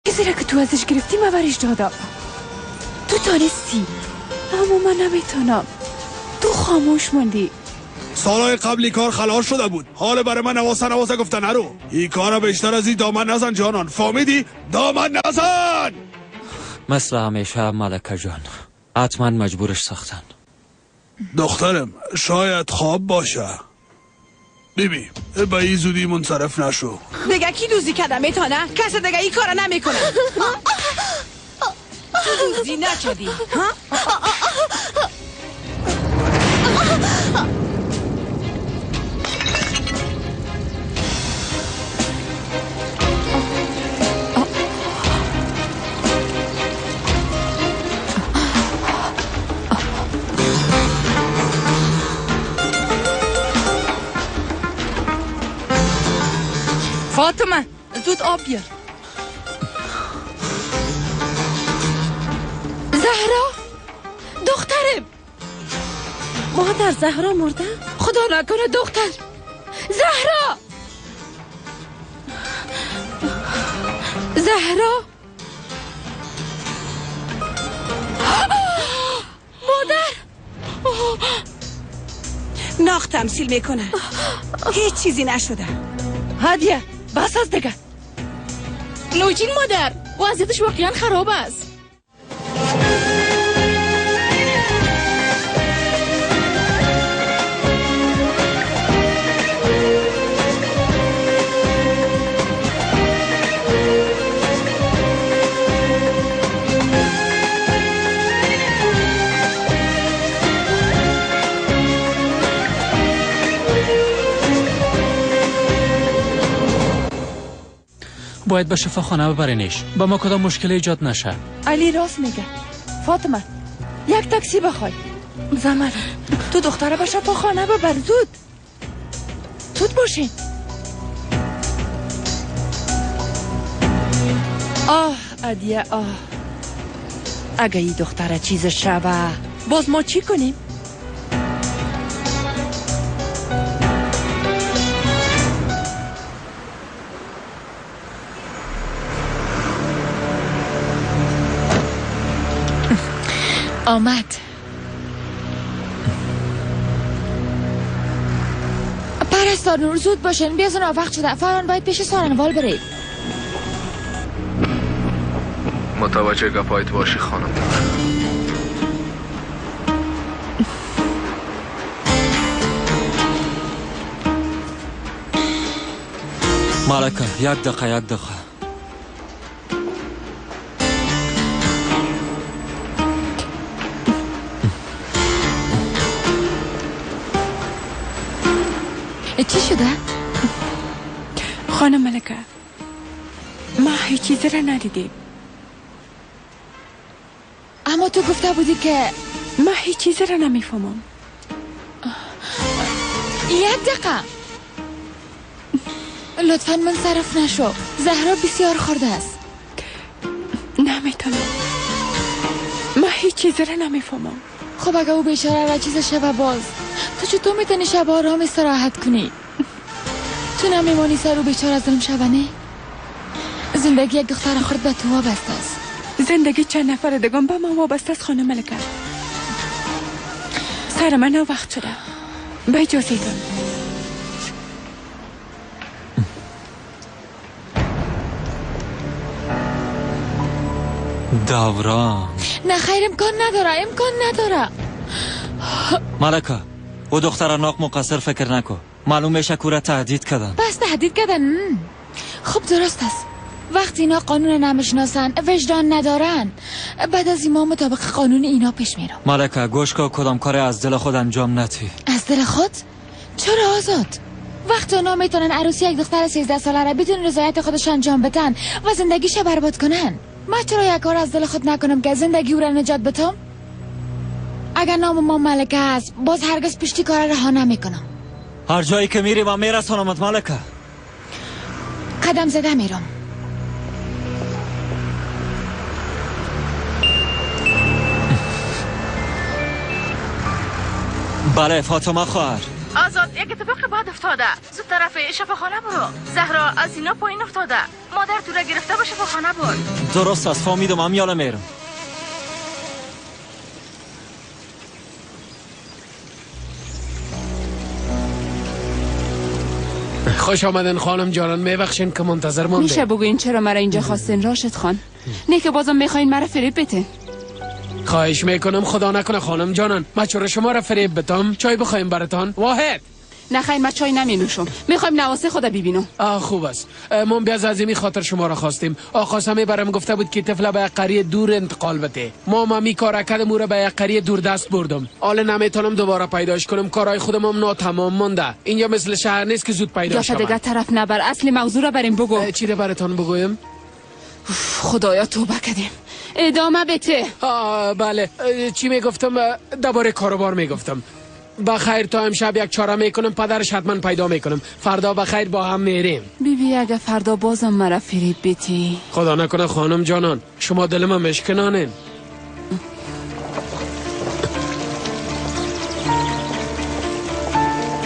چیزی را که تو ازش گرفتی من برش دادم. تو تانستی اما من نمیتونم. تو خاموش موندی. سالهای قبلی کار خلاص شده بود. حالا برای من نواسه گفتن نرو. این کار بیشتر از این دامن نزن جانان. فهمیدی؟ دامن نزن. مثل همیشه ملکه جان، حتما مجبورش ساختن. دخترم شاید خواب باشه. بیبی به این زودی منصرف نشو. دیگه کی دوزی کردم میتونه؟ کسی دیگه این کار نمیکنه. دوزی نچدی فاطمه زود آب بیار. زهرا دخترم. مادر زهرا مرده؟ خدا نکنه دختر. زهرا زهرا مادر. ناخ تمثیل میکنه. هیچ چیزی نشده. هدیه بس از دیگه. نوچین مادر وضعیتش واقعا خراب است. باید به شفاخانه ببرینش. با ما کدام مشکل ایجاد نشه. علی راست میگه. فاطمه یک تاکسی بخوای. زمر تو دختره به شفاخانه ببر. زود باشین. عدیه اگه این دختره چیز شبه باز ما چی کنیم؟ آمد. پرستار نور زود باشین. بیازن وقت شده. فران باید پیش سارنوال برید. متوجه گپایت باشی خانم. ملکه یک دقیقه چی شده؟ خانم ملکه ما هیچ چیزی را ندیدیم. اما تو گفته بودی که ما هیچ چیزی را نمیفهمم. یک دقیقه لطفاً منصرف نشو. زهرا بسیار خورده است. نمیتونم. ما هیچ چیزی را نمیفهمم. خب اگه او بیچاره و چیز شبه باز تو چطور میتونی شب آرام استراحت کنی؟ تو نمیمانی سر و بیچاره از ظلم شبنه؟ زندگی یک دختر خرد به تو وابسته است. زندگی چند نفر دگان به ما وابسته است خانم ملکه. سر من وقت شده. به اجازهتون. دوران نه خیر امکان نداره. ملکه او دختر ناق مقصر فکر نکن. معلوم میشه کورا تهدید کردن. بس تهدید کردن. خب درست است. وقتی اینا قانون نمیشناسن وجدان ندارن بعد از این ما مطابق قانون اینا پیش میرم. ملکه گوش کن کدام کار از دل خود انجام ندی. از دل خود؟ چرا آزاد؟ وقتی اونا میتونن عروسی یک دختر 13 ساله را بدون رضایت خودش انجام بدن و زندگیش برباد کنن، من چرا یک کار از دل خود نکنم که زندگی او را نجات بدم؟ اگر نام ما ملکه است باز هرگز پشتی کار رها نمیکنم. هر جایی که میری من میرسونمت ملکه. قدم زده میرم. بله فاطمه خواهر. آزاد یک اتفاق که بد افتاده. زود طرف شفاخانه برو. زهرا از اینا پایین افتاده. مادر تو را گرفته به شفاخانه بر. درست است فهمیدم هم یالا میرم. خوش آمدن خانم جانان. میبخشین که منتظر مونده. میشه بگوین چرا مرا اینجا خواستین راشد خان؟ نه که بازم میخواین مرا فریب بتین. خواهش میکنم خدا نکنه خانم جانان ما چرا شما را فریب بتم. چای بخوایم براتان؟ واحد نه خیر من چای نمی نوشم. میخوایم نواسه خدا ببینم. خوب است. ما بیاز عظیمی خاطر شما را خواستیم. آقا سمی برام گفته بود که طفل به یک قریه دور انتقال بده. ما می کار کردم او را به یک قریه دور دست بردم. حالا نمیتونم دوباره پیداش کنم. کارهای خودم هم ناتمام مونده. اینجا مثل شهر نیست که زود پیدا شود. دیگه طرف نبر. اصل موضوع را بریم بگو. چی را براتون بگویم؟ خدایا توبه کردیم. ادامه بده. بله. چی میگفتم؟ درباره کاروبار میگفتم. بخیر تا امشب یک چاره میکنم. پدرش حتما پیدا میکنم. فردا بخیر با هم میریم. بیبی اگه فردا بازم مرا فریب بیتی. خدا نکنه خانم جانان شما دلم مشکنانین.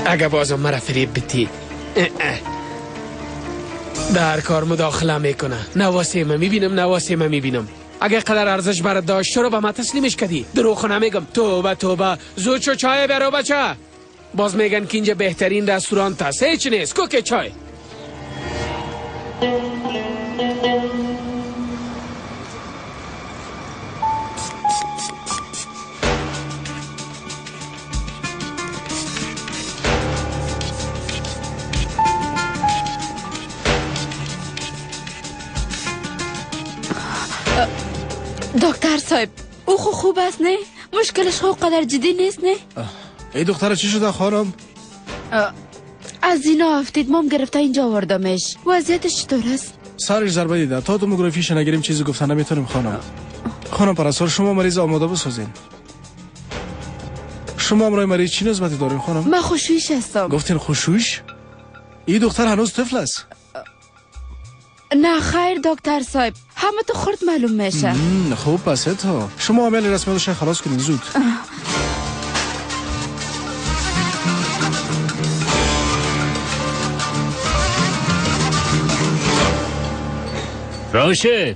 اگه بازم مرا فریب بیتی در کار مداخله میکنه. نواسی من میبینم. اگه قدر ارزش برات داشت چرا به ما تسلیمش کردی؟ دروغ نمیگم. توبه زود شو چای برو بچه. باز میگن که اینجا بهترین رستوران است. هیچ نیست. کوکه چای. دکتر صاحب او خوب است نه؟ مشکلش خوب قدر جدی نیست نه؟ ای دختر چی شده خانم؟ از اینا افتید مام گرفته اینجا آوردمش. وضعیتش چطور است؟ سرش ضربه دیده. تا توموگرافیش نگیریم چیزی گفتن نمیتونیم خانم پرستار شما مریض آماده بسازین. شما امرای مریض چی نسبتی دارین خانم؟ من خوشویش هستم. گفتین خوشویش؟ این دختر هنوز طفل است. نه خیر دکتر صاحب همه تو خورد معلوم میشه. خوب پس تا شما عمل رسمیتش خلاص کنین زود. راشد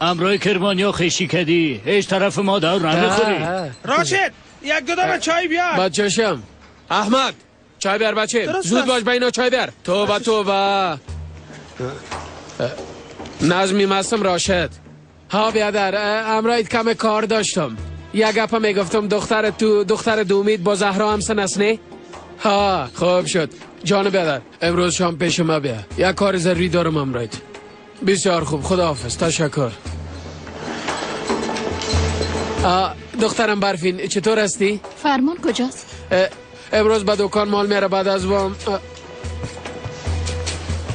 امرای کرمانیا خیشی کدی ایش طرف مادر نمیخوری. راشد یک دو دم چای بیار. بچه‌شم احمد چای بیار بچه. زود باش بینا چای بیار. توبه نظمی مستم راشد. ها بیادر امرایت کم کار داشتم. یک گپا میگفتم دختر دومید با زهرا هم سن است نه؟ ها خوب شد. جان بیادر امروز شام پیش ما بیا. یک کار ضروری دارم امرایت. بسیار خوب خداحافظ. تشکر. دخترم برفین چطور هستی؟ فرمان کجاست؟ امروز به دکان مال میره بعد از وام.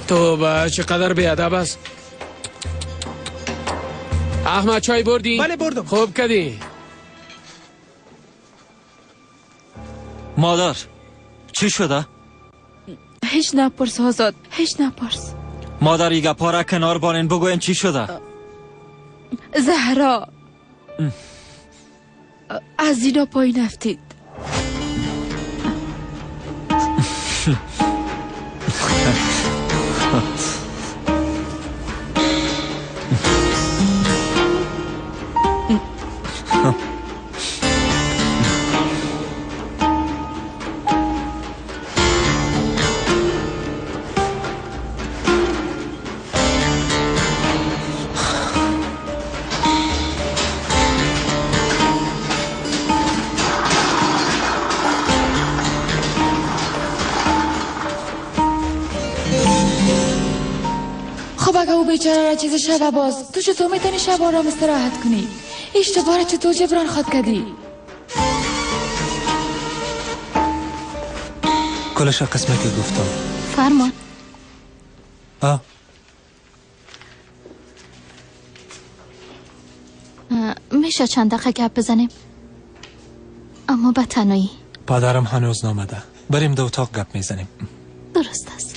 توبه چقدر بیادب است. احمد چای بردی؟ بله بردم. خوب کردی. مادر چی شده؟ هیچ نپرس آزاد هیچ نپرس. مادر ایگه پاره کنار بانین بگوین چی شده؟ زهرا از اینا پایین افتید. خب اگه او بیچاره را چیز شب باز تو چطور میتونی شب آرام استراحت کنی؟ اشتباه را چطور جبران خواد کردی؟ کلش قسمه که گفتم. فرمان میشه چند دقیقه گپ بزنیم اما به تنهایی. پدرم هنوز نامده. بریم دو اتاق گپ میزنیم. درست است.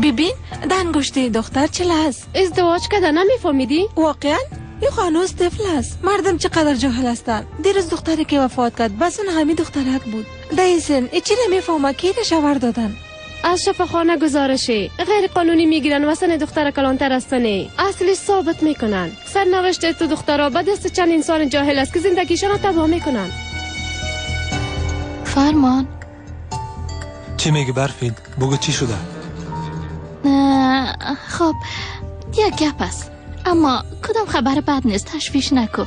ببین دنگشتی دختر چه است؟ ازدواج کرده نمیفهمیدی؟ واقعا؟ این هنوز طفل است. مردم چقدر جاهل هستند. دیروز دختری که وفات کرد بس اون همین دخترک بود. دیسن چی نمیفهمه کی شوهر دادن؟ از شفاخانه گزارشی غیر قانونی میگیرن و سن دختر کلانتر هستنی اصلی ثابت میکنن. سرنوشت تو دخترها به دست چند انسان جاهل است که زندگیشان رو تباه میکنن. فرمان چی میگی برفین؟ بگو چی شده؟ خب یک گپ است اما کدام خبر بد نیست، تشویش نکو.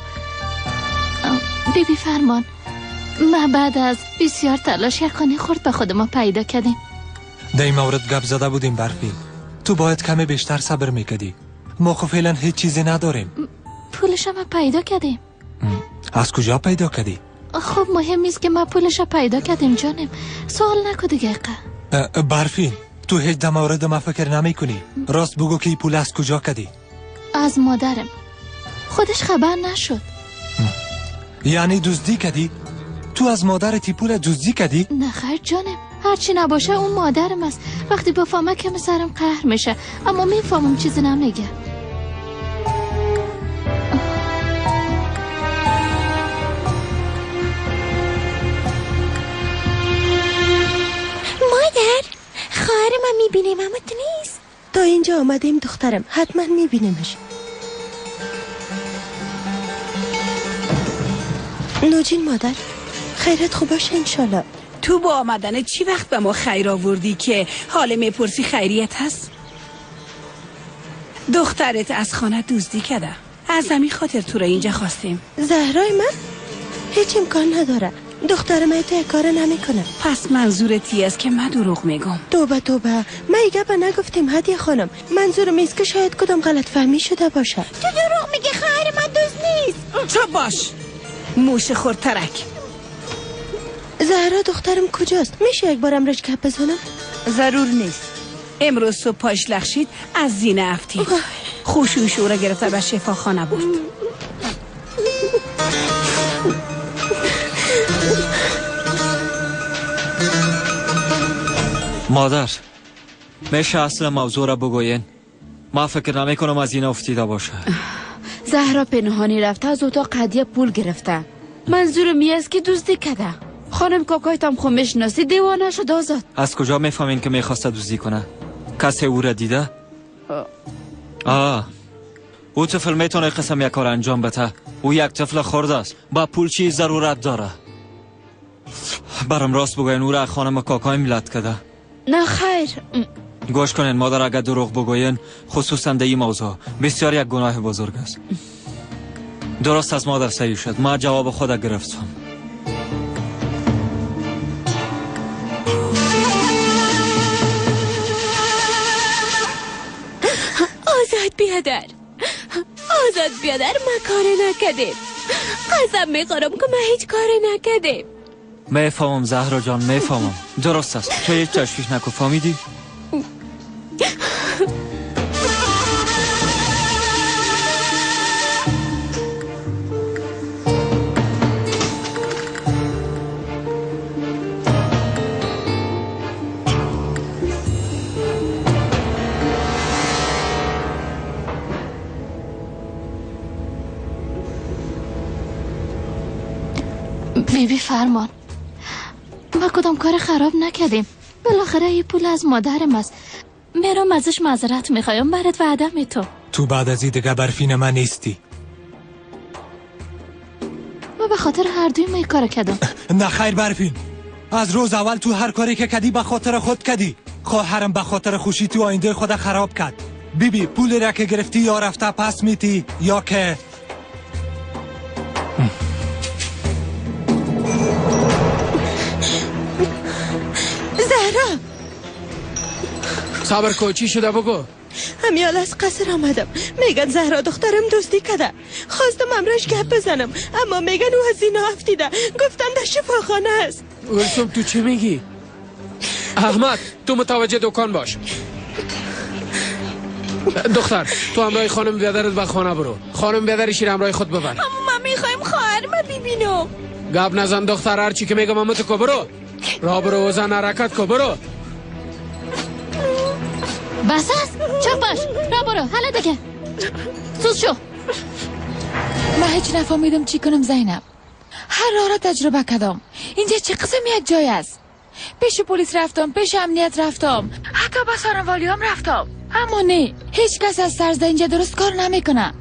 بیبی فرمان، ما بعد از بسیار تلاش یک خانه خرد به خود ما پیدا کردیم. در این مورد گپ زده بودیم برفین. تو باید کمی بیشتر صبر میکردی. ما خب فعلا هیچ چیزی نداریم. پولش ما پیدا کردیم. از کجا پیدا کردی؟ خب مهم نیست که ما پولش پیدا کردیم جانم. سوال نکو دیگه. برفین تو هیچ در مورد ما فکر نمی کنی. راست بگو که این پول از کجا کردی؟ از مادرم. خودش خبر نشد. یعنی دزدی کردی؟ تو از مادرت این پول دزدی کردی؟ نه خیر جانم، هرچی نباشه اون مادرم است. وقتی بفهمه که سرم قهر میشه، اما میفهمم چیزی نمیگه. مادر، خواهر من میبینیم اما تو نیست. تا اینجا آمدیم دخترم، حتما میبینیمش. نوجین مادر، خیرت خوب باشه انشالله. تو با آمدن چی وقت به ما خیر آوردی که حال میپرسی خیریت هست؟ دخترت از خانه دزدی کرده. از همین خاطر تو را اینجا خواستیم. زهرای من هیچ امکان نداره. دختر من تو کار نمیکنه. پس منظورتی است که من دروغ میگم؟ توبه توبه، ما ایگه با نگفتیم هدیه خانم. منظورم ایست که شاید کدام غلط فهمی شده باشه. تو دروغ میگه، خواهر من دزد نیست. چوب باش موش خورترک. زهرا دخترم کجاست؟ میشه یک بارم رش گپ بزنم؟ ضرور نیست. امروز صبح پاش لغشید از زینه افتید. خوشوش او را گرفته به شفاخانه برد. مادر، میشه اصل موضوع را بگوین؟ ما فکر نمی کنم از این افتیده باشه. زهرا پنهانی رفته از اتاق هدیه پول گرفته. منظور می است که دزدی کرده. خانم کاکایت هم خود میشناسی، دیوانه شد آزاد. از کجا میفهمین که میخواسته دزدی کنه؟ کسی او را دیده؟ او طفل میتونه قسم یک کار انجام بده. او یک طفل خرد است، با پول چی ضرورت داره؟ برام راست بگوین او را خانم کاکای میلاد کرده؟ نه خیر. گوش کنین مادر، اگر دروغ بگوین خصوصا در این موضوع بسیار یک گناه بزرگ است. درست از مادر صحیح شد، ما جواب خود گرفتم. آزاد بیادر، آزاد بیادر، ما کار نکردیم. قسم میخورم که ما هیچ کار نکردیم. میفهمم زهرا جان، میفهمم. درست است، تو هیچ تشویش نکن. فهمیدی؟ بیبی فرمان، ما کدام کار خراب نکردیم. بالاخره این پول از مادرم است. میرم ازش معذرت میخوایم. برات وعده میتو. تو بعد از این دیگه برفین من نیستی. ما به خاطر هر دوی ما کار کردم. نه خیر برفین، از روز اول تو هر کاری که کردی به خاطر خود کردی. خواهرم به خاطر خوشی تو آینده خود خراب کرد. بیبی پول را که گرفتی یا رفته پس میتی یا که زهرا صبر کو، چی شده بگو. همیال از قصر آمدم. میگن زهرا دخترم دزدی کرده. خواستم امرش گپ بزنم اما میگن او از اینا افتیده. گفتن در شفاخانه است. گلسوم تو چی میگی؟ احمد تو متوجه دکان باش. دختر تو همراه خانم بیادرت به خانه برو. خانم بیادرش همراه خود ببر. اما من میخوایم خواهر من ببینم. گپ نزن دختر، هر چی که میگم امت کو برو. را برو و زن حرکت کو برو. بس است چپ باش را برو حالا دیگه سوز شو. من هیچ نفهمیدم چی کنم زینب. هر راه را تجربه کردم. اینجا چه قسم یک جای است؟ پیش پلیس رفتم، پیش امنیت رفتم، حتی با سارنوالی هم رفتم، اما نه، هیچ کس از سرزده اینجا درست کار نمیکنه.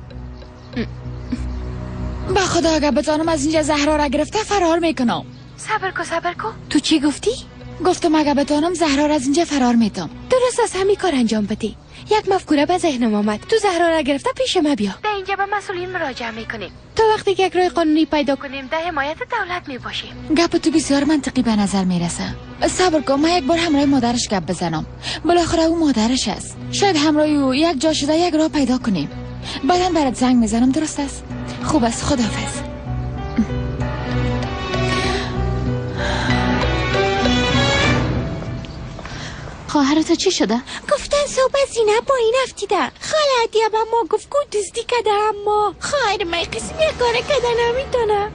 با خدا اگر بتانم از اینجا زهرا را گرفته فرار میکنم. صبر کو. تو چی گفتی؟ گفتم اگر بتانم زهرا را از اینجا فرار میتم. درست از همین کار انجام بدی. یک مفکوره به ذهنم آمد. تو زهرا را گرفته پیش ما بیا. به اینجا به مسئولین مراجعه میکنیم. تا وقتی که یک راه قانونی پیدا کنیم ده حمایت دولت میباشیم. گپ تو بسیار منطقی به نظر میرسه. صبر کن، من یک بار همراه مادرش گپ بزنم. بالاخره او مادرش است. شاید همراه او یک جا شده یک راه پیدا کنیم. بعداً برات زنگ میزنم. درست است؟ خوب است. خداحافظ. خواهرت چی شده؟ گفتن صبح زینب با این افتیده. خاله عدیه به ما گفت که دزدی کده، اما خواهر من قسم یک کاره کده نمیتونه.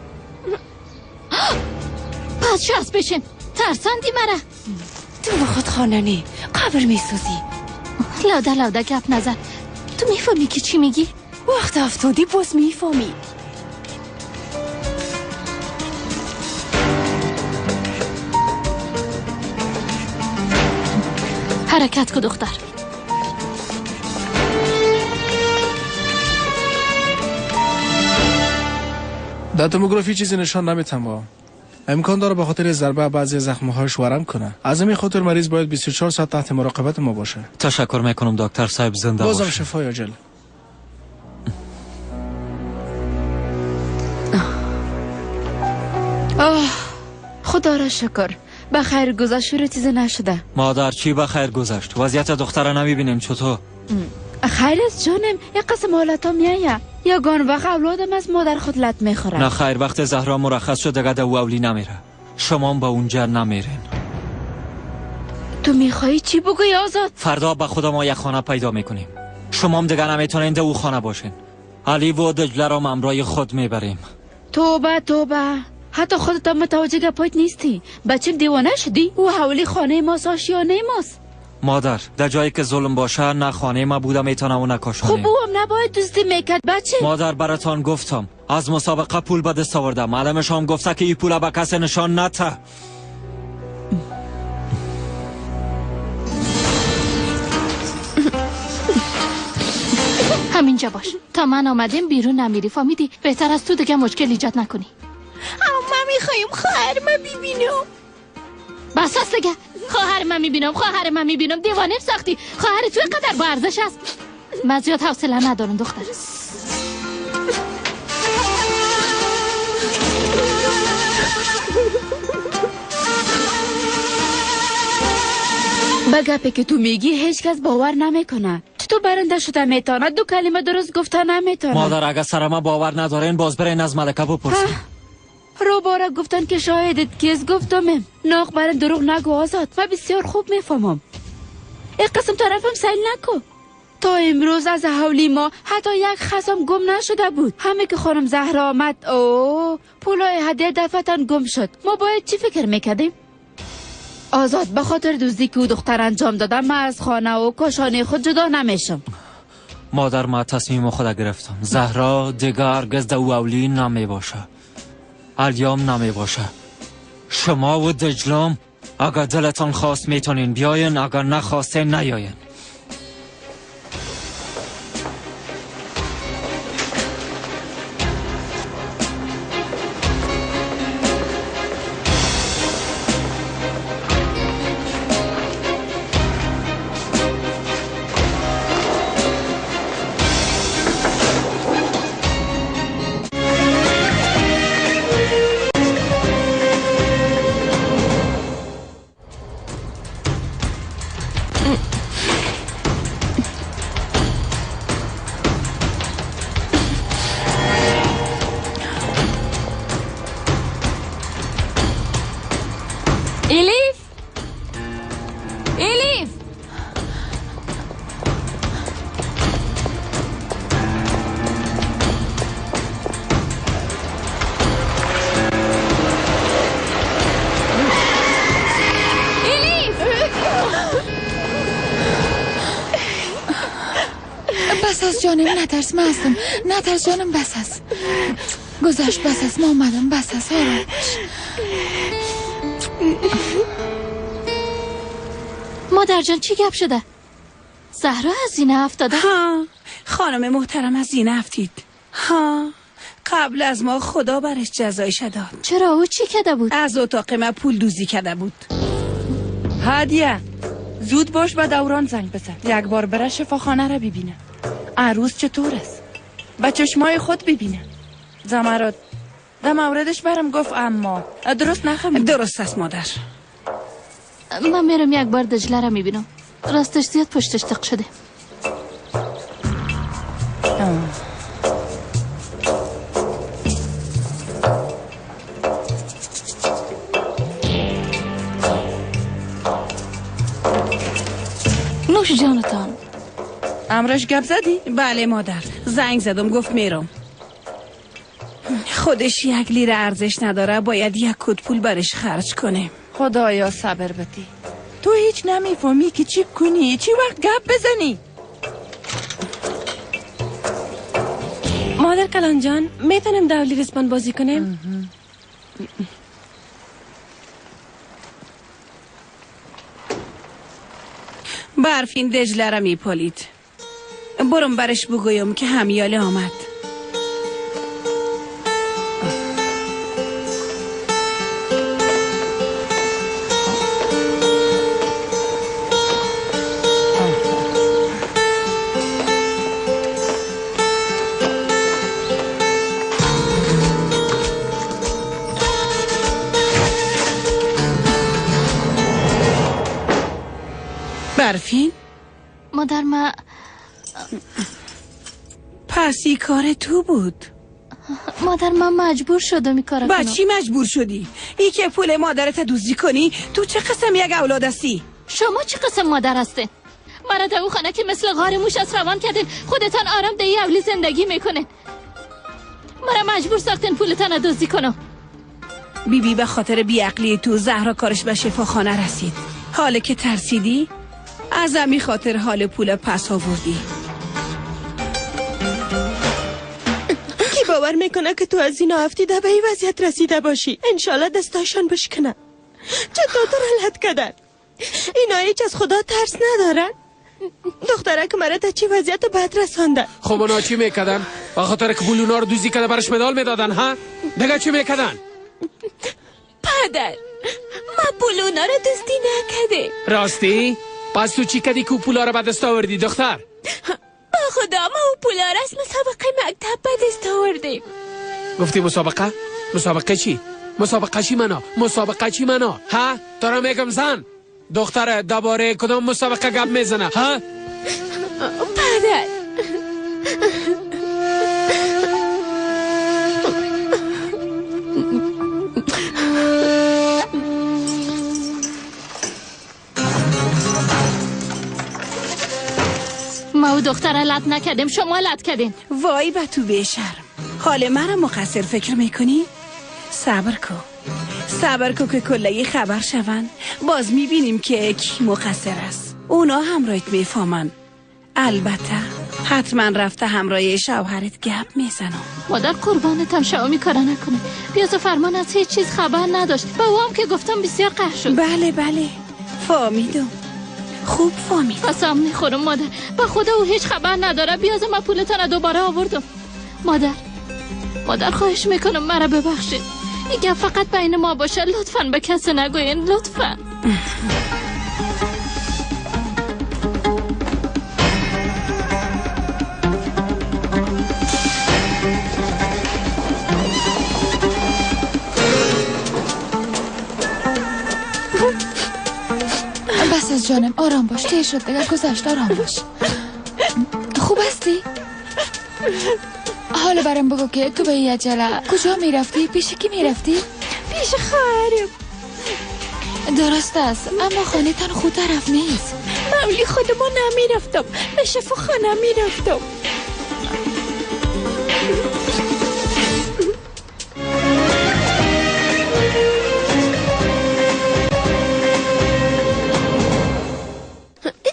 پس شست بشین. ترساندی مرا. تو با خود خانه نه قبر میسوزی. لاده گپ نزن. تو میفهمی که چی میگی؟ وقت افتادی باز میفهمی. حرکت کو دختر. در توموگرافی چیزی نشان نمیتم. امکان داره به خاطر ضربه بعضی زخم‌هاش ورم کنه. از همین خاطر مریض باید 24 ساعت تحت مراقبت ما باشه. تشکر میکنم دکتر صاحب. زنده بازم باشه. شفای عاجل. خدا را شکر. بخیر گذشت و چیزی نشده. مادر چی بخیر گذشت؟ وضعیت دختر نمیبینیم چطور؟ خیر است جانم. یک قسم حالتا میایه. یگان وقت اولادم از مادر خود لط میخوره. نه خیر، وقت زهرا مرخص شد دیگه دو اولی نمیره. شما با اونجا نمیرین. تو میخوایی چی بگوی آزاد؟ فردا به خدا ما یک خانه پیدا میکنیم. شما هم دیگه نمیتونین ده او خانه باشین. علی و دجله را امرای خود میبریم. توبه. حتی خودت هم متوجه گپایت نیستی. بچه دیوانه شدی؟ او حولی خانه ماست، آشیانه ماست. مادر در جایی که ظلم باشه نه خانه ما بوده میتونه و نه کاشانه. خب او هم نباید دزدی میکرد بچه. مادر براتان گفتم از مسابقه پول به دست آوردم. معلمش هم گفته که این پول به کسی نشان نده. همینجا باش. تا من آمدیم بیرون نمیری. فهمیدی؟ بهتر از تو دیگه مشکل ایجاد نکنی. اما من میخوایم خواهر من ببینم. بس است دیگه. خواهر من میبینم. دیوانه ساختی. خواهر تو اینقدر با ارزش است. من زیاد حوصله ندارم دختر. به گپی که تو میگی هیچ کس باور نمیکنه. تو برنده شده میتونه دو کلمه درست گفته نمیتونه. مادر اگه سر ما باور ندارین باز برین از ملکه بپرسین. رو باره گفتن که شاهدت کیست. گفتم ناق برن دروغ نگو آزاد. من بسیار خوب میفهمم. این قسم طرفم سیل نکو. تا امروز از حولی ما حتی یک خسم گم نشده بود. همه که خانم زهرا آمد پولای هدیه دفتن گم شد. ما باید چی فکر میکردیم؟ آزاد به خاطر دزدی که او دختر انجام دادم من از خانه و کاشانه خود جدا نمیشم. مادر ما تصمیم خود گرفتم. زهرا دیگر هرگز دو اولی نمی باشه. الیام نمی باشه. شما و دجلم اگر دلتان خواست میتونین بیاین، اگر نخواسته نیاین. بس از جانم نترس، من هستم. نترس جانم، بس از گذشت، بس از ما اومدم، بس از آرام باش. مادر جان چی گپ شده؟ زهرا از زینه افتاده؟ ها خانم محترم از زینه افتید. ها قبل از ما خدا برش جزایش داد. چرا او چی کرده بود؟ از اتاق ما پول دوزی کرده بود. هادیه زود باش به دوران زنگ بزن، یک بار بره شفاخانه را ببینه. عروس چطور است؟ به چشمای خود ببینه. زمرد در موردش برم گفت اما درست نخمید. درست است مادر. من میرم یک بار دجله را میبینم، راستش زیاد پشتش تق شده. نوش جانتان. امرش گپ زدی؟ بله مادر، زنگ زدم گفت میرم. خودش 1 لیره ارزش نداره، باید 1 کد پول برش خرج کنه. خدایا صبر بدی. تو هیچ نمیفهمی که چی کنی، چی وقت گپ بزنی. مادر کلان جان میتونم دولی ریسمان بازی کنیم؟ برفین دجله را میپالید. برم برش بگویم که همیاله آمد. برفین؟ مادر ما پس این کار تو بود؟ مادر من مجبور شدم این کار کنم. با چی مجبور شدی؟ ای که پول مادرت دزدی کنی؟ تو چه قسم یک اولاد هستی؟ شما چه قسم مادر هستین؟ مرا در او خانه که مثل غار موش از روان کردین، خودتان آرام در اولی زندگی میکنین. مرا مجبور ساختین پولتان دزدی کنم. بیبی به خاطر بیعقلی تو زهرا کارش به شفاخانه رسید. حالا که ترسیدی از امی خاطر حال پول پس آوردی. کی باور میکنه که تو از اینا افتیده به این وضعیت رسیده باشی؟ انشالله دستاشان بشکنه. چطور تو رلت کردن؟ اینا هیچ از خدا ترس ندارن؟ دختره که مرا تا چی وضعیت بد رساندن. خب اونا چی میکردن؟ به خاطر که پولونا رو دوزی کرده برش مدال میدادن ها؟ دیگه چی میکردن؟ پدر ما پولونا رو دزدی نکرده. راستی؟ پس تو چی کردی که پولا رو به دست آوردی دختر؟ با خدا ما او پولا رو از مسابقه مکتب به دست آوردیم. گفتی مسابقه؟ مسابقه چی؟ مسابقه چی منا؟ مسابقه چی منا؟ ها؟ تو را میگم زن دختر درباره کدام مسابقه گپ میزنه ها؟ پدر ما و دختره لط نکردیم، شما لط کردین. وای به تو بیشرم. حال مرا مقصر فکر میکنی؟ صبر کو که کلهی خبر شون. باز میبینیم که کی مقصر است. اونا همراهت میفهمن. البته حتما رفته همراه شوهرت گپ میزنم. مادر قربانتم شما میکاره نکنه. بیاز فرمان از هیچ چیز خبر نداشت. به او هم که گفتم بسیار قهر شد. بله فهمیدم. خوب فهمید. قسم میخورم مادر، به خدا او هیچ خبر نداره. بیاز من پولتان دوباره آوردم. مادر خواهش میکنم مرا ببخشید. این گپ فقط بین ما باشه، لطفاً به کسی نگوین، لطفاً. بس از جانم، آرام باش. ته شد دیگه، گذشت، آرام باش. خوب هستی؟ حالا برام بگو که تو به این عجله کجا میرفتی؟ پیش کی میرفتی؟ پیش خواهرم. درست است، اما خانه تن خود طرف نیست. معمولی خودمون نمیرفتم، به شفاخانه میرفتم.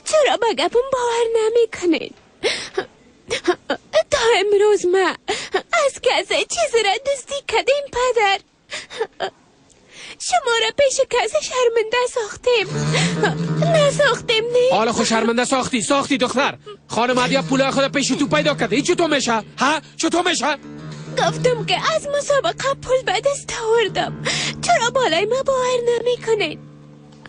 چرا به گپم باور نمیکنین؟ امروز ما از کسی چیزی را دزدی کردیم پدر. شما را پیش کسی شرمنده ساختیم. نساختیم نه؟ حالا خود شرمنده ساختی دختر. خانم عدیا پولای خود پیش تو پیدا کرده. این چطور میشه؟ ها؟ چطور میشه؟ گفتم که از مسابقه پول به دست آوردم. چرا بالای ما باور نمیکنین؟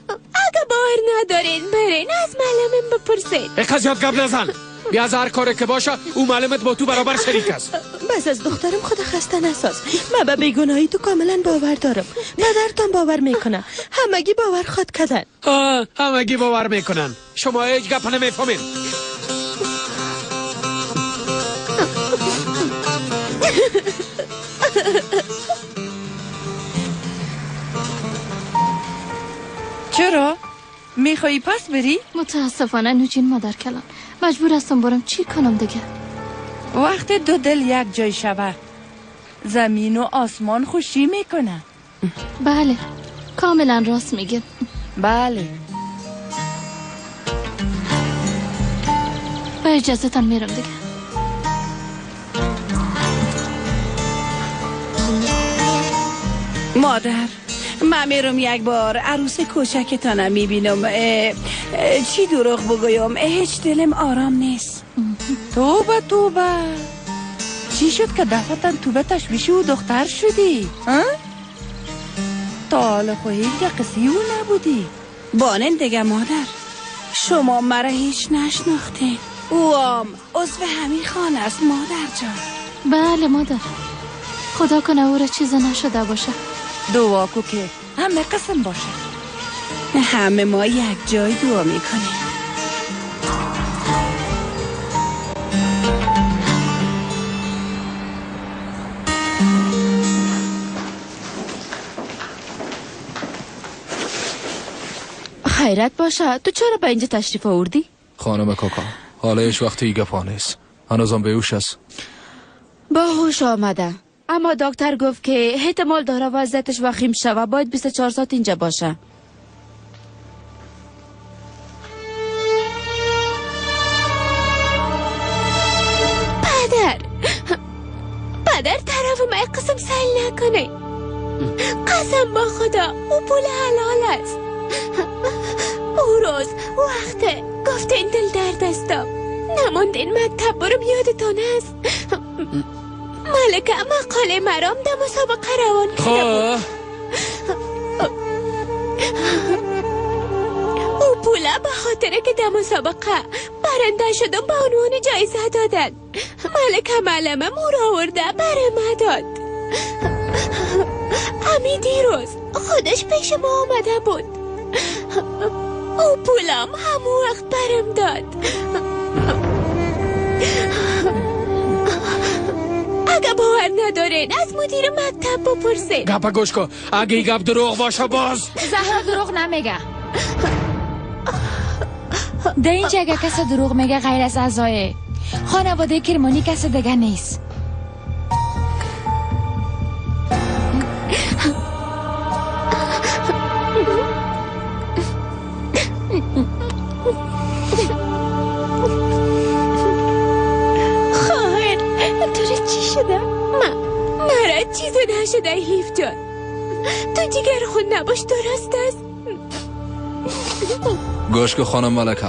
اگه باور ندارین برین از معلمم بپرسین. یک از یاد قبل نزن. بیا از هر کاری که باشه او معلمت با تو برابر شریک است. بس از دخترم خود خسته نساز. من به بیگناهی تو کاملا باور دارم. مادرتان باور میکنه. همگی باور خود کردن. همگی باور میکنن. شما هیچ گپ نمیفهمین. چرا؟ میخوایی پس بری؟ متاسفانه نوجین مادر کلان مجبور هستم برم. چی کنم دیگه؟ وقت دو دل یک جای شود زمین و آسمان خوشی میکنه. بله کاملا راست میگه. بله با اجازهتان میرم دیگه. مادر من میرم یک بار عروس کوچکتانم میبینم. چی دروغ بگویم هیچ دلم آرام نیست. توبه چی شد که دفتن تو به تشویش و دختر شدی؟ تا حالا خواهی که قصی او نبودی. بانن دیگه مادر شما مرا هیچ نشناختین. اوام عضو همین خانه است مادر جان. بله مادر خدا کنه او را چیز نشده باشه. دعا کو که همه قسم باشه. همه ما یک جای دعا میکنیم. خیرت باشه. تو چرا به اینجا تشریف آوردی؟ خانم کاکا حالا هیچ وقت ایگه پا نیست. هنوزم بیهوش است. با هوش آمده اما دکتر گفت که احتمال داره وضعیتش وخیم شوه. باید 24 ساعت اینجا باشه. پدر طرف ما قسم سهل نکنه. قسم با خدا او پول حلال است. او روز وقت گفتین دل درد استم نماندین مکتب برم یادتان است. ملکه مقاله مرام در مسابقه روان کرده بود. او پوله به خاطره که در مسابقه برنده شدم به عنوان جایزه دادن. ملکه معلمم او را آورده برای ما داد. امی دیروز خودش پیش ما آمده بود. او پولم همون وقت برم داد. اگه باور ندارین از مدیر مکتب بپرسین. گپا گوش کن. اگه این گپ دروغ باشه باز زهرا دروغ نمیگه. در اینجا اگه کسی دروغ میگه غیر از اعضای خانواده کرمانی کسی دیگه نیست. خواهر تو چی شده؟ مرا چیزی نشده حیف جان. تو دیگر خود نباش درست است. گوش که خانم ملکه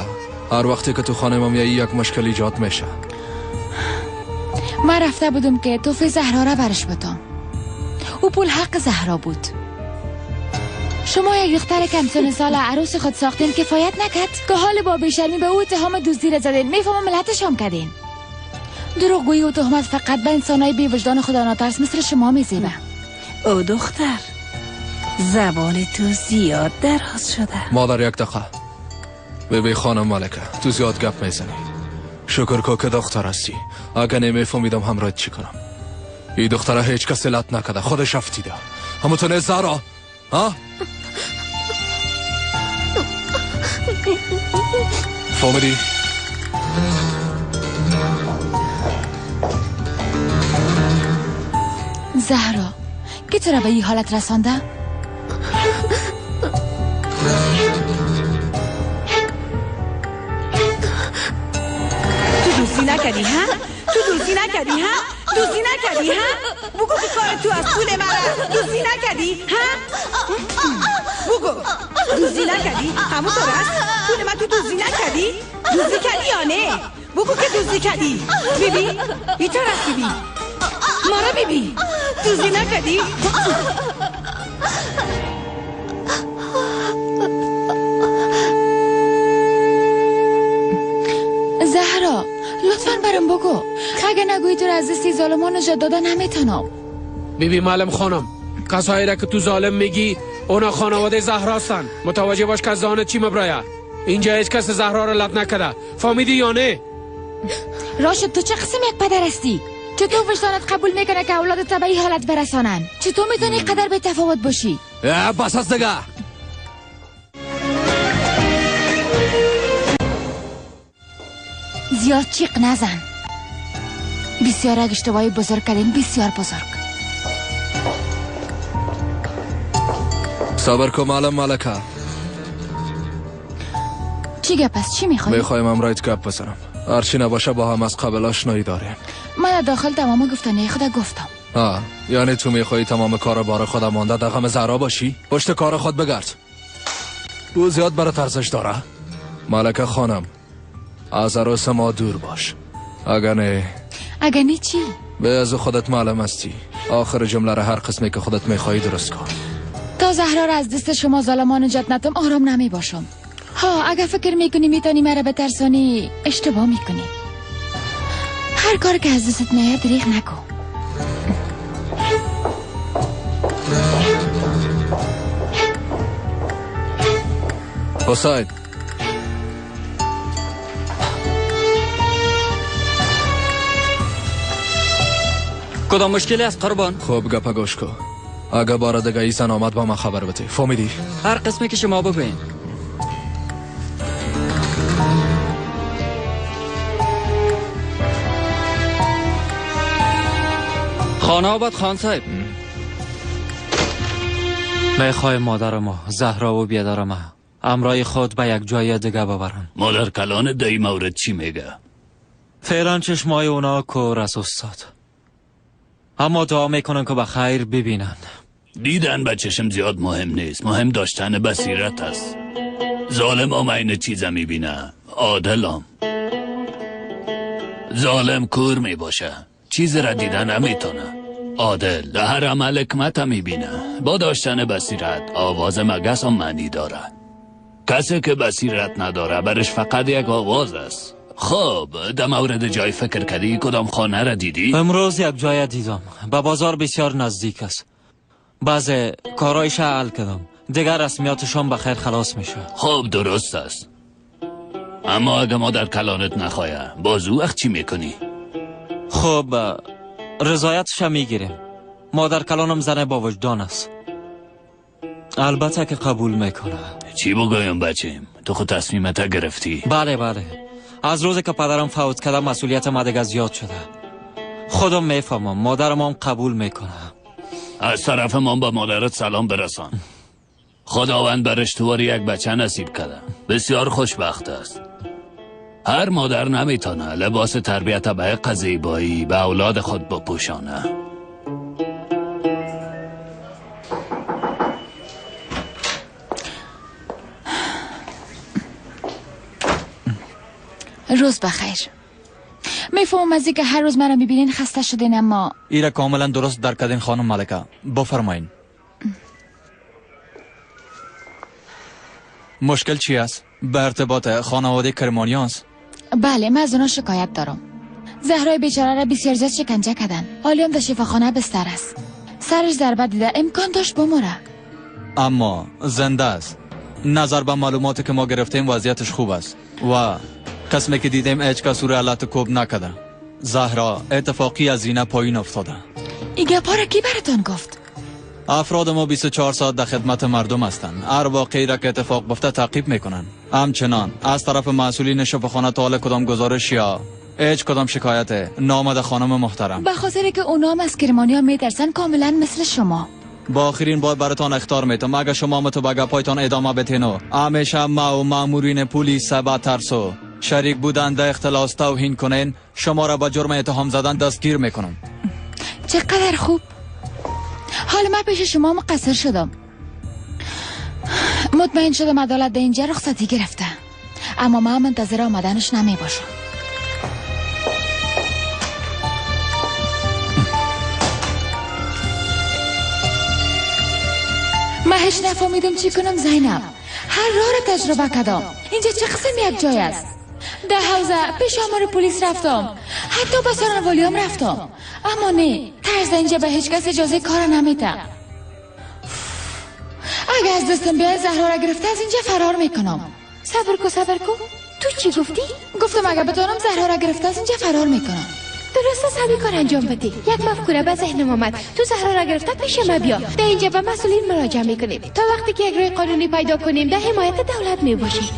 هر وقتی که تو خانه ما میایی یک مشکل ایجاد میشه. من رفته بودم که توفی زهرا را برش بدم. او پول حق زهرا بود. شما یک دختر کم سن سال عروس خود ساختین کفایت نکرد که حال با بیشرمی به او اتهام دزدی را زدین. میفهمم ملتش هم کردین. دروغگویی و تهمت فقط به انسانای بی وجدان خدا ناترس مثل شما میزیبه. او دختر زبان تو زیاد دراز شده. مادر یک دقیقه. ببین خانم ملکه تو زیاد گپ میزنی. شکر که دختر هستی. اگه نمیفهمیدم همراهت چی کنم. این دختره هیچ کس علت نکده خودش افتیده. همونطور زهرا ها؟ فهمیدی؟ زهرا که تو را به این حالت رسانده؟ تو دوستی نکردی ها؟ تو دوزی نکردی ها؟ دوزی نکردی ها؟ بگو که کار تو از پول من دوزی نکردی ها؟ بگو دوزی نکردی؟ همونطور است؟ پول من تو دوزی نکردی؟ دوزی کردی یا نه؟ بگو که دوزی کردی. بیبی بیتر است بیبی مارا بیبی دوزی نکردی؟ زهرا لطفاً برام بگو اگه نگویی تو از دستی ظالمان نجات دادن نمیتونم. بیبی معلم خانم کسایی را که تو ظالم میگی اونا خانواده زهرا هستن. متوجه باش که زانت چی مبرایا. اینجا هیچ کس زهرا را لط نکده. فهمیدی یا نه؟ راشد تو چه قسم یک پدر هستی؟ چطور وجدانت قبول میکنه که اولادت به این حالت برسانن؟ چطور میتونی قدر به تفاوت باشی؟ بس است دیگه. زیاد چیق نزن. بسیار اشتباهی بزرگ کردین، بسیار بزرگ. صبر کن معلم ملکه. چی گپ است؟ چی میخوایی؟ میخوایم امرایت گپ بزنم. هرچی نباشه با هم از قبل آشنایی داریم. من داخل تمام گفتنه خدا گفتم. یعنی تو میخوایی تمام کار بار خودم مانده در غم زهرا باشی؟ پشت کار خود بگرد. او زیاد برات ارزش داره. ملکه خانم از عروس ما دور باش. اگه نه چی؟ به از خودت معلم هستی. آخر جمله را هر قسمی که خودت میخوایی درست کن. تا زهرا را از دست شما ظالمان نجات ندم آرام نمی باشم. اگه فکر میکنی میتونی مرا بترسانی اشتباه میکنی. هر کار که از دستت میاد دریغ نکن. حسین کدام مشکلی است قربان؟ خوب گپا گوش کن. اگه بار دیگه ایسان آمد با من خبر بده. فهمیدی؟ هر قسمی که شما بگوین. خانه آباد خان صاحب. میخوای مادر ما زهرا و بیادر ما امرای خود به یک جای دیگه ببرن. مادر کلان دایی مورد چی میگه؟ فعلا چشمای اونا کور است استاد، اما دعا میکنن که به خیر ببینن. دیدن به چشم زیاد مهم نیست، مهم داشتن بصیرت است. ظالم هم این چیزا میبینه، عادلم. ظالم کور میباشه، چیز را دیدن نمیتونه. عادل در هر عمل حکمت میبینه. با داشتن بصیرت آواز مگس هم معنی داره. کسی که بصیرت نداره برش فقط یک آواز است. خب در مورد جای فکر کردی؟ کدام خانه را دیدی؟ امروز یک جای دیدم، به بازار بسیار نزدیک است. بعضی کارایش حل کردم، دیگر رسمیاتشان به خیر خلاص میشه. خب درست است، اما اگه ما در کلانت نخواهی بازو وقت چی میکنی؟ خب رضایتش میگیریم. مادر کلانم زنه با وجدان است، البته که قبول میکنه. چی بگویم بچیم؟ تو خود تصمیمت گرفتی؟ بله از روزی که پدرم فوت کرده مسئولیت ما دیگه زیاد شده. خودم میفهمم مادرم هم قبول میکنه. از طرف من با مادرت سلام برسان. خداوند برش تو یک بچه نصیب کرده، بسیار خوشبخت است. هر مادر نمیتونه لباس تربیت به حق زیبایی به اولاد خود بپوشانه. روز بخیر. میفهمم از اینکه هر روز مرا میبینین خسته شدین، اما ایره کاملا درست درک کردین خانم ملکه. بفرمایین. مشکل چی است؟ به ارتباط خانواده کرمانیان است؟ بله، من از اونا شکایت دارم. زهرای بیچاره را بسیار زیاد شکنجه کردن. حالی هم در شفاخانه بستر است. سرش ضربه دیده، امکان داشت بمره. اما زنده است. نظر به معلوماتی که ما گرفتیم وضعیتش خوب است و قسمی که دیدیم هیچ کس او را علت کوب نکده. زهرا اتفاقی از زینه پایین افتاده. این گپا را کی براتون گفت؟ افراد ما 24 ساعت در خدمت مردم هستند. هر واقعی را که اتفاق بیفته تعقیب میکنن. همچنان از طرف مسئولین شفاخانه تا حال کدام گزارش یا هیچ کدام شکایت نامده خانم محترم. به خاطر که اونام از کرمانیا میترسن، کاملا مثل شما. با آخرین بار براتان اخطار میتم اگه شما متو به گپایتان ادامه بتینو همیشه ما و مامورین پلیس با ترسو شریک بودن در اختلاس توهین کنین شما را با جرم اتهام زدن دستگیر میکنم. چقدر خوب. حالا من پیش شما مقصر شدم. مطمئن شدم عدالت در اینجا رخصتی گرفته، اما من منتظر آمدنش نمی باشم. من هیچ نفهمیدم چی کنم زینب. هر راه را تجربه کردم. اینجا چه قسم یک جای است؟ در حوزه پیش آمار پلیس رفتم، حتی به سرانوالیام رفتم، اما نه، طرز اینجا به هیچ کس اجازه کار نمیده. اگه از دستم بیای زهرا را گرفته از اینجا فرار میکنم. صبر کو. تو چی گفتی؟ گفتم اگه بتونم زهرا را گرفته از اینجا فرار میکنم. درست است همین کار انجام بدی. یک مفکوره به ذهنم آمد. تو زهرا را گرفته پیش ما بیا. در اینجا به مسئولین مراجعه میکنیم تا وقتی که یک راه قانونی پیدا کنیم در حمایت دولت میباشیم.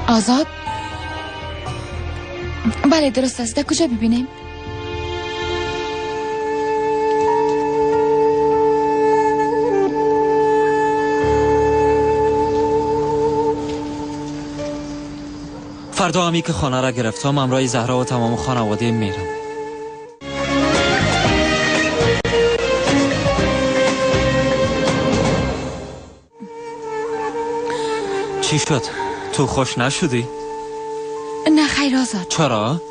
آزاد؟ بله درست است. در کجا ببینیم؟ فردا همی که خانه را گرفتم همراه زهرا و تمام خانواده میرم. چی شد؟ تو خوش نشدی؟ نه خیر آزاد. چرا؟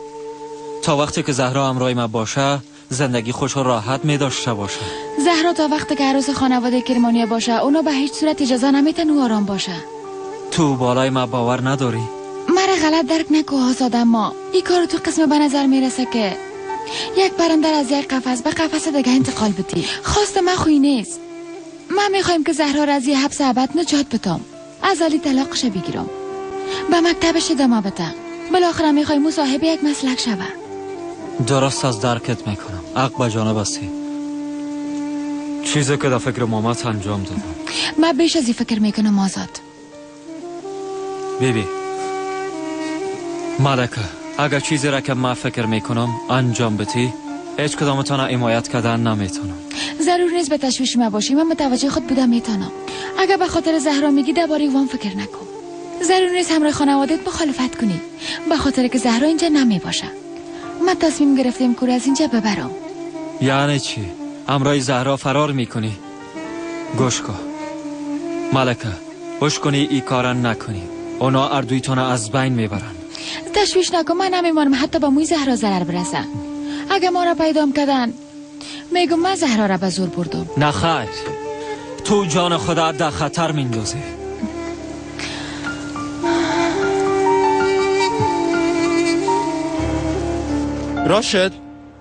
تا وقتی که زهرا همراه من باشه زندگی خوش و راحت می داشته باشه. زهرا تا وقتی که عروس خانواده کرمانیا باشه اونا به هیچ صورت اجازه نمیتن آرام باشه. تو بالای من باور نداری؟ مرا غلط درک نکو آزاد، اما این کار تو قسم به نظر میرسه که یک پرنده از یک قفس به قفس دیگه انتقال بدی. خواست من خوی نیست. من میخوایم که زهرا را از یه حبس ابد نجات بدم، از علی طلاقش بگیرم، به مکتبش ادامه بدم، بالاخره میخوایم مصاحب یک مسلک شوه. درست از درکت میکنم. حق به جانب هستی. چیزی که در فکر مامت انجام دادم. من بیش از این فکر میکنم آزاد. بیبی ملکه، اگر چیزی را که من فکر میکنم انجام بدی هیچ کدامتان حمایت کردن نمیتونم. ضرور نیست به تشویش من باشی. من متوجه خود بودم میتونم. اگر به خاطر زهرا میگی درباره وام فکر نکن. ضرور نیست همراه خانوادت مخالفت کنی به خاطر که زهرا اینجا نمیباشه. من تصمیم گرفتم که از اینجا ببرم. یعنی چی؟ همراه زهرا فرار میکنی؟ گوش کن ملکه، گوش کنی ای کارا نکنی. اونا اردویتون از بین میبرن. تشویش نکن. من نمیمانم حتی با موی زهرا ضرر برسه. اگه ما را پیدام کردن میگم من زهرا را به زور بردم. نه خیر، تو جان خدا در خطر میندازی. راشد.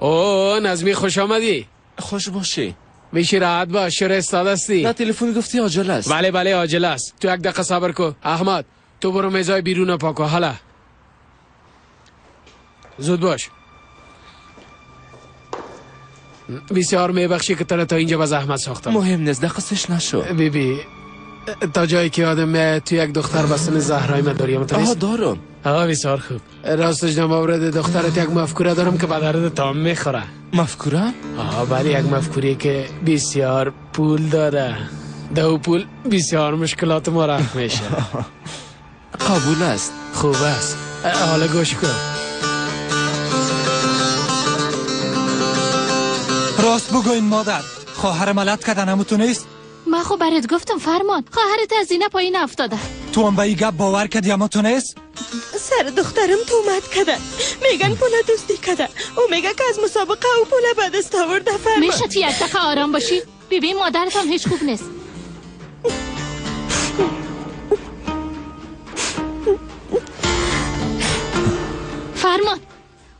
اوه نظمی خوش آمدی. خوش باشی. میشی راحت باش. چرا استاد هستی؟ نه تلفن گفتی عاجل است. بله عاجل است. تو یک دقیقه صبر کو. احمد تو برو میزای بیرون پاکو. حالا زود باش. بسیار میبخشی که تا اینجا با زحمت ساختم. مهم نیست، دقیقش نشو. بیبی تا جایی که آدم میاد تو یک دختر بسن زهرای من داری. آها دارم. آها بسیار خوب. راستش در مورد دخترت یک مفکوره دارم که به درد تام میخوره. مفکوره؟ آها بله، یک مفکوری که بسیار پول داره. دو پول بسیار مشکلات ما رفت میشه. قبول است. خوب است. حالا گوش کن. راست بگوین مادر، خواهر ملت کردن هموتو نیست؟ من خب برات گفتم فرمان، خواهرت از اینه پایین افتاده. تو هم به این گپ باور کردی هموتو نیست؟ سر دخترم تومت کده. میگن پول دوستی کده. او میگه که از مسابقه او پول به دست آورده. فرمان میشه تو یک دقیقه آرام باشی؟ ببین مادرت هم هیچ خوب نیست. فرمان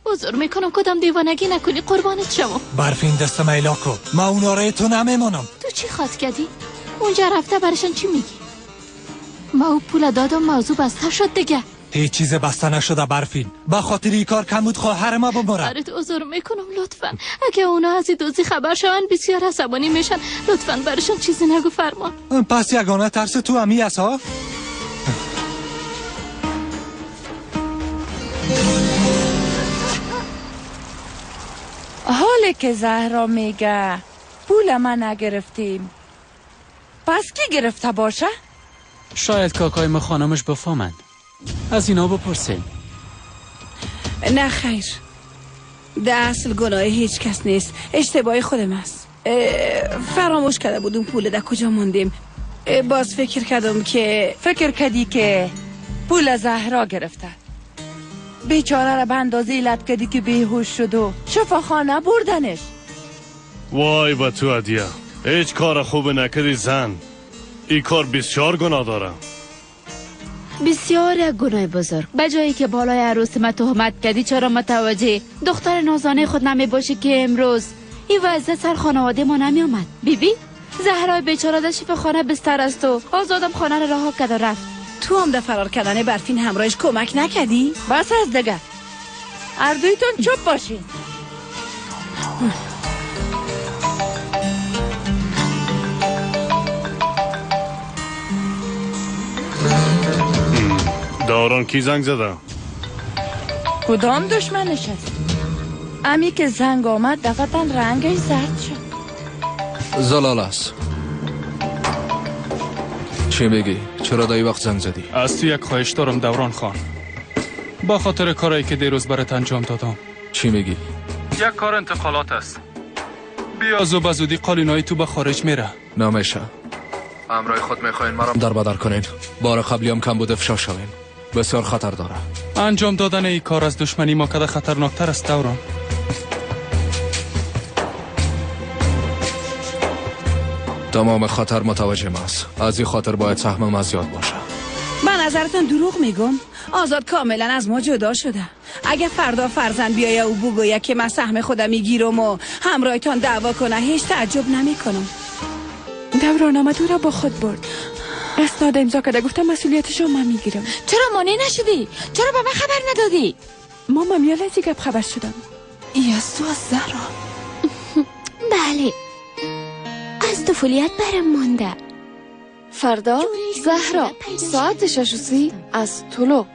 حضور میکنم کدام دیوانگی نکنی قربانت شما. برفین دست میلا کو. ما اونا را تو نمیمونم. تو چی خواست کردی؟ اونجا رفته برشان چی میگی؟ ما او پول دادم موضوع بسته شد دیگه. هیچ چیز بسته نشده برفین. با خاطر این کار کم بود خواهر ما بمره. برات عذر میکنم لطفا. اگه اونا از این دوزی خبر شون بسیار عصبانی میشن. لطفا برشان چیزی نگو فرمان. پس یگانه ترس تو همی است ها؟ حالی که زهرا میگه پول ما نگرفتیم. پس کی گرفته باشه؟ شاید کاکای ما خانمش بفهمند. از اینا بپرسیم. نه خیر، ده اصل گناه هیچ کس نیست، اشتباهی خودم است. فراموش کرده بودم پول در کجا موندیم. باز فکر کردم که فکر کردی که پول زهرا گرفته. بیچاره را به اندازه علت کردی که بیهوش شد و شفاخانه بردنش. وای با تو هدیه، هیچ کار خوب نکردی زن. این کار بسیار گناه داره. بسیار گناه بزرگ. به جایی که بالای عروس ما تهمت کردی، چرا متوجه دختر نازانه خود نمی باشی که امروز این وضع سر خانواده ما نمی آمد؟ بیبی زهرای بیچاره در شفاخانه بستر است و آزادم خانه را رها کرد و رفت. تو هم در فرار کردن برفین همراهش کمک نکردی؟ بس از دیگه، هر دویتون چوب باشین. دوران کی زنگ زده؟ کدام دشمنش است؟ امی که زنگ آمد دقیقا رنگش زرد شد. زلال است. چی میگی؟ چرا دایی وقت زنگ زدی؟ از تو یک خواهش دارم دوران خان. با خاطر کارایی که دیروز برات انجام دادم. چی میگی؟ یک کار انتقالات است. بیا زود به زودی قالینای تو به خارج میره. نمیشه. امرای خود میخواین مرا در بدر کنین. بار قبلی هم کم بود افشا شوین. بسیار خطر داره. انجام دادن این کار از دشمنی ما کده خطرناکتر است دوران. تمام خطر متوجه است. از این خاطر باید سهمم از یاد باشه. به نظرتان دروغ میگم؟ آزاد کاملا از ما جدا شده. اگه فردا فرزند بیایه او بگویه که من سهم خودم میگیرم و همراهتان دعوا کنه، هیچ تعجب نمیکنم. دوران آمد او را با خود برد. اسناد امضا کرده، گفتم مسئولیتش رو من میگیرم. چرا مانع نشدی؟ چرا به من خبر ندادی؟ ماما میال از این گپ خبر شدم. یسو از زهرا. بله، از طفولیت برم مانده. فردا زهرا ساعت 6:30 از طلوع